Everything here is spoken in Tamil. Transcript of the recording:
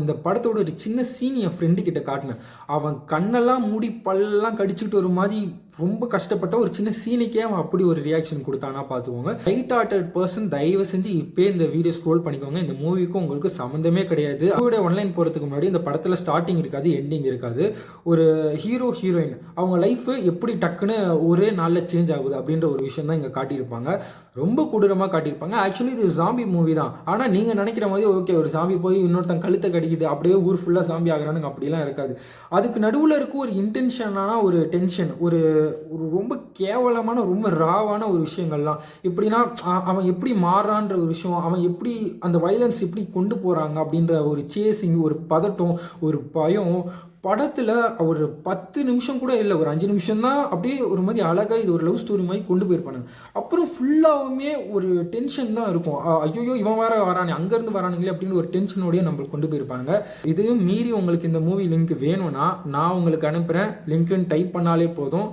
இந்த படத்தோட ஒரு சின்ன சீன் என் ஃப்ரெண்டு கிட்ட காட்டினேன். அவன் கண்ணெல்லாம் மூடி பல்லெல்லாம் கடிச்சிக்கிட்டு ஒரு மாதிரி ரொம்ப கஷ்டப்பட்ட ஒரு சின்ன சீனுக்கே அவன் அப்படி ஒரு ரியாக்ஷன் கொடுத்தானா பார்த்துக்கோங்க. ரைட் ஹார்ட்டட் பர்சன் தயவு செஞ்சு இப்போயே இந்த வீடியோ ஸ்க்ரோல் பண்ணிக்கோங்க. இந்த மூவிக்கும் உங்களுக்கு சம்மந்தமே கிடையாது. அவரோட ஆன்லைன் போகிறதுக்கு முன்னாடி இந்த படத்தில் ஸ்டார்டிங் இருக்காது, எண்டிங் இருக்காது. ஒரு ஹீரோ ஹீரோயின் அவங்க லைஃப் எப்படி டக்குன்னு ஒரே நாளில் சேஞ்ச் ஆகுது அப்படின்ற ஒரு விஷயம் தான் இங்கே காட்டியிருப்பாங்க. ரொம்ப கொடூரமாக காட்டியிருப்பாங்க. ஆக்சுவலி இது ஜாம்பி மூவி தான். ஆனால் நீங்கள் நினைக்கிற மாதிரி ஓகே ஒரு ஜாம்பி போய் இன்னொருத்தன் கழுத்தை கடிக்குது அப்படியே ஊர் ஃபுல்லாக ஜாம்பி ஆகிறானுங்க அப்படிலாம் இருக்காது. அதுக்கு நடுவில் இருக்க ஒரு இன்டென்ஷனான ஒரு டென்ஷன், ஒரு ரொம்ப கேவலமான ரொம்ப ராவான ஒரு விஷயங்கள்லாம் எப்படின்னா அவன் எப்படி மாறான்ற ஒரு விஷயம், அவன் எப்படி அந்த வயலன்ஸ் எப்படி கொண்டு போகிறாங்க அப்படின்ற ஒரு சேசிங், ஒரு பதட்டம், ஒரு பயம் படத்தில் ஒரு 10 நிமிஷம் கூட இல்லை, ஒரு 5 நிமிஷம் தான் அப்படியே ஒரு மாதிரி அழகாக இது ஒரு லவ் ஸ்டோரி மாதிரி கொண்டு போயிருப்பாங்க. அப்புறம் ஃபுல்லாகவுமே ஒரு டென்ஷன் தான் இருக்கும். ஐயோ இவன் வரானே அங்கேருந்து வரானுங்களே அப்படின்னு ஒரு டென்ஷனோடய நம்மளுக்கு கொண்டு போயிருப்பாங்க. இதையும் மீறி உங்களுக்கு இந்த மூவி லிங்க் வேணும்னா நான் உங்களுக்கு அனுப்புகிறேன். லிங்க்குன்னு டைப் பண்ணாலே போதும்.